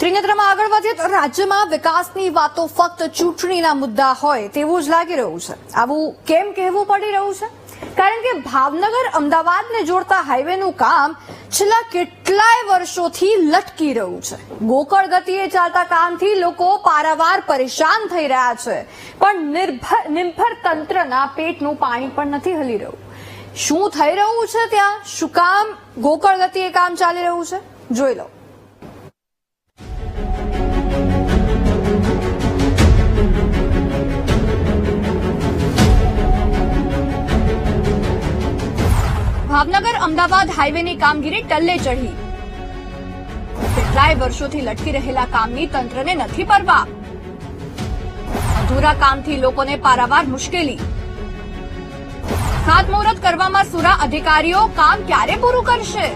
ત્રિનેત્રમાં આગળ વધીએ તો રાજ્યમાં વિકાસની વાતો ફક્ત ચૂંટણીના મુદ્દા હોય તેવું જ લાગી રહ્યું છે. આવું કેમ કહેવું પડી રહ્યું છે? કારણ કે ભાવનગર અમદાવાદને જોડતા હાઈવેનું કામ છેલ્લા કેટલાય વર્ષોથી લટકી રહ્યું છે. ગોકળ ગતિએ ચાલતા કામથી લોકો પારાવાર પરેશાન થઈ રહ્યા છે, પણ નિર્ભર તંત્રના પેટનું પાણી પણ નથી હલી રહ્યું. શું થઈ રહ્યું છે ત્યાં? શું કામ ગોકળ ગતિએ કામ ચાલી રહ્યું છે? જોઈ લો. ભાવનગર અમદાવાદ હાઈવેની કામગીરી ટલ્લે ચઢી. કેટલાય વર્ષોથી લટકી રહેલા કામની તંત્રને નથી પરવા. અધૂરા કામથી લોકોને પારાવાર મુશ્કેલી. ખાતમુહૂર્ત કરવામાં સુરા અધિકારીઓ કામ ક્યારે પૂરું કરશે?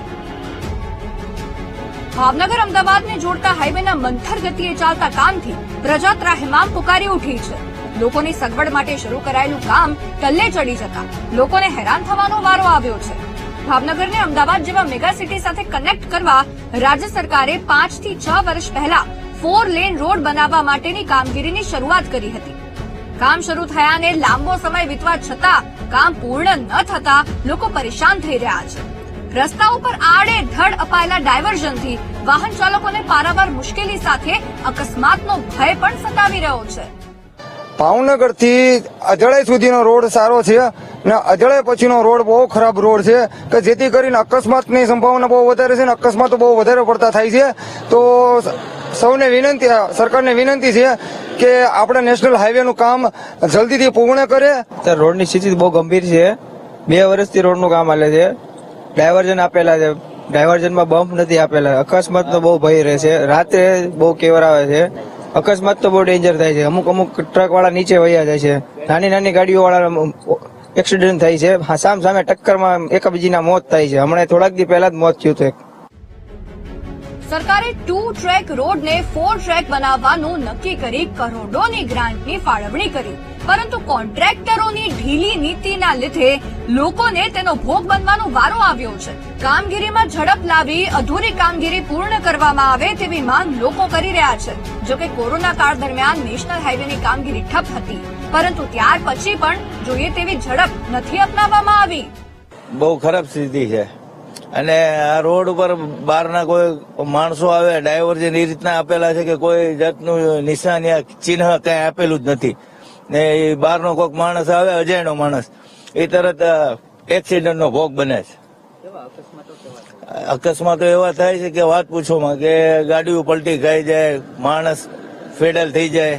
ભાવનગર અમદાવાદને જોડતા હાઈવેના મંથર ગતિએ ચાલતા કામથી પ્રજા ત્રાહિમામ પુકારી ઉઠી છે. લોકોની સગવડ માટે શરૂ કરાયેલું કામ ટલ્લે ચડી જતા લોકોને હેરાન થવાનો વારો આવ્યો છે. ભાવનગરને અમદાવાદ જેવા મેગા સિટી સાથે કનેક્ટ કરવા રાજ્ય સરકારે 5 થી 6 વર્ષ પહેલા 4 લેન રોડ બનાવવા માટેની કામગીરીની શરૂઆત કરી હતી. કામ શરૂ થયાને લાંબો સમય વીતવા છતાં કામ પૂર્ણ ન થતા લોકો પરેશાન થઈ રહ્યા છે. રસ્તા ઉપર આડેધડ અપાયેલા ડાયવર્ઝનથી વાહન ચાલકોને પારાવાર મુશ્કેલી સાથે અકસ્માતનો ભય પણ સતાવી રહ્યો છે. ભાવનગર થી અજળાઈ સુધીનો રોડ સારો છે અને અજળાઈ પછીનો રોડ બહુ ખરાબ રોડ છે કે જેથી કરીને અકસ્માતની સંભાવના બહુ વધારે છે અને અકસ્માતો બહુ વધારે પડતા થાય છે. તો સૌને વિનંતી, સરકારને વિનંતી છે કે આપણે નેશનલ હાઈવેનું કામ જલ્દીથી પૂર્ણ કરે. રોડની સ્થિતિ બહુ ગંભીર છે. 2 વર્ષથી રોડનું કામ ચાલે છે. ડાયવર્ઝન આપેલા છે, ડાયવર્ઝનમાં બમ્પ નથી આપેલા. અકસ્માતનો બહુ ભય રહે છે. રાત્રે બહુ કેવર આવે છે. અકસ્માત તો બહુ ડેન્જર થાય છે. અમુક ટ્રક વાળા નીચે વહ્યા જાય છે. નાની ગાડીઓ વાળા એક્સિડન્ટ થાય છે. સામે ટક્કરમાં એકબીજીના મોત થાય છે. હમણાં થોડાક દી પહેલા જ મોત થયું હતું. સરકારે 2 ટ્રેક રોડને 4 ટ્રેક બનાવવાનું નક્કી કરી કરોડોની ગ્રાન્ટની ફાળવણી કરી, પરંતુ કોન્ટ્રાક્ટરોની ઢીલી નીતિના લીધે લોકોને તેનો ભોગ બનવાનો વારો આવ્યો છે. કામગીરીમાં ઝડપ લાવી અધૂરી કામગીરી પૂર્ણ કરવામાં આવે તેવી માંગ લોકો કરી રહ્યા છે. જોકે કોરોના કાળ દરમિયાન નેશનલ હાઈવેની કામગીરી ઠપ હતી, પરંતુ ત્યાર પછી પણ જોઈએ તેવી ઝડપ નથી અપનાવવામાં આવી. બહુ ખરાબ સ્થિતિ છે અને આ રોડ ઉપર બહારના કોઈ માણસો આવે, ડાયવર્ઝન એ રીતના આપેલા છે કે કોઈ જાતનું નિશાન યા ચિહ્ન કઈ આપેલું જ નથી. ને એ બહારનો કોઈક માણસ આવે, અજાણ્યો માણસ, એ તરત એક્સિડન્ટનો ભોગ બને છે. અકસ્માતો એવા થાય છે કે વાત પૂછોમાં, કે ગાડીઓ પલટી ખાઈ જાય, માણસ ફેડલ થઈ જાય,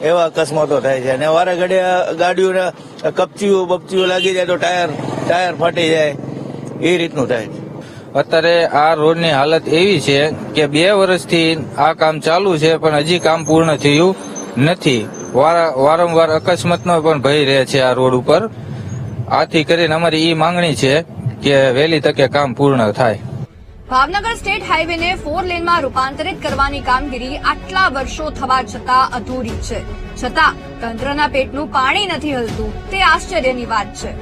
એવા અકસ્માતો થાય છે. અને વારે ઘડીએ ગાડીઓને બપચીઓ લાગી જાય તો ટાયર ફાટી જાય, એ રીતનું થાય છે. અત્યારે આ રોડની હાલત એવી છે કે 2 વર્ષથી આ કામ ચાલુ છે, પણ હજી કામ પૂર્ણ થયું નથી. વારંવાર અકસ્માતનો પણ ભય રહે છે આ રોડ ઉપર. આથી કરીને અમારી એ માંગણી છે કે વહેલી તકે કામ પૂર્ણ થાય. ભાવનગર સ્ટેટ હાઈવેને 4 લેનમાં રૂપાંતરિત કરવાની કામગીરી આટલા વર્ષો થવા છતાં અધૂરી છે. છતાં તંત્રના પેટનું પાણી નથી હલતું તે આશ્ચર્યની વાત છે.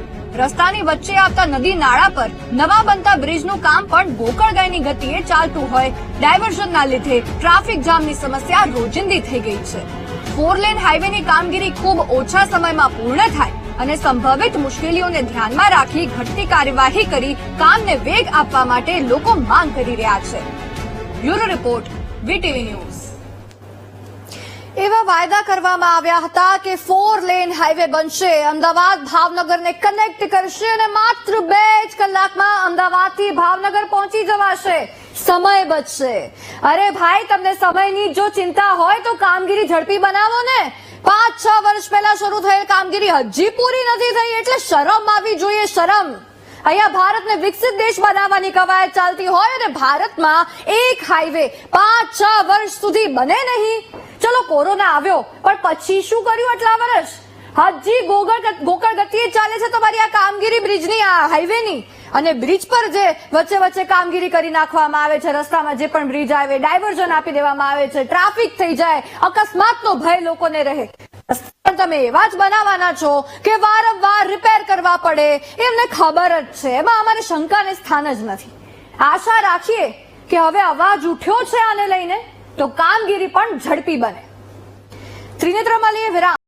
રસ્તાની વચ્ચે આવતા નદી નાળા પર નવા બનતા બ્રિજનું કામ પણ ગોકળગાયની ગતિએ ચાલતું હોય. ડાયવર્ઝનના લીધે ટ્રાફિક જામની સમસ્યા રોજિંદી થઈ ગઈ છે. 4 લેન હાઈવેની કામગીરી ખૂબ ઓછા સમયમાં પૂર્ણ થાય અને સંભવિત મુશ્કેલીઓને ધ્યાનમાં રાખી ઘટતી કાર્યવાહી કરી કામને વેગ આપવા માટે લોકો માંગ કરી રહ્યા છે. Bureau report, VTV news. એવા વાયદા કરવામાં આવ્યા હતા કે 4 લેન હાઈવે બનશે, અમદાવાદ ભાવનગરને કનેક્ટ કરશે અને માત્ર 2 જ કલાકમાં અમદાવાદથી ભાવનગર પહોંચી જવાશે. સમય બચશે. અરે ભાઈ, તમને સમયની જો ચિંતા હોય તો કામગીરી ઝડપી બનાવો ને. 5-6 વર્ષ પહેલા શરૂ થયેલ કામગીરી હજી પૂરી નથી થઈ, એટલે શરમ આવી જોઈએ, શરમ. અહીંયા ભારતને વિકસિત દેશ બનાવવાની કવાયત ચાલતી હોય અને ભારતમાં એક હાઈવે 5-6 વર્ષ સુધી બને નહીં. ચલો, કોરોના આવ્યો, પણ પછી શું કર્યું આટલા વર્ષ? હજી ગોકળ ગતિએ ચાલે છે તમારી આ કામગીરી બ્રિજની, આ હાઈવેની. અને બ્રિજ પર જે વચ્ચે કામગીરી કરી નાખવામાં આવે છે, રસ્તામાં જે પણ બ્રિજ આવે ડાયવર્ઝન આપી દેવામાં આવે છે, ટ્રાફિક થઈ જાય, અકસ્માતનો ભય લોકોને રહે. પણ તમે એવા જ બનાવવાના છો કે વારંવાર રિપેર કરવા પડે, એમને ખબર જ છે. એમાં અમારે શંકાને સ્થાન જ નથી. આશા રાખીએ કે હવે અવાજ ઉઠ્યો છે આને લઈને, તો કામગીરી પણ ઝડપી બને. ત્રિનેત્ર મલીએ વિરામ.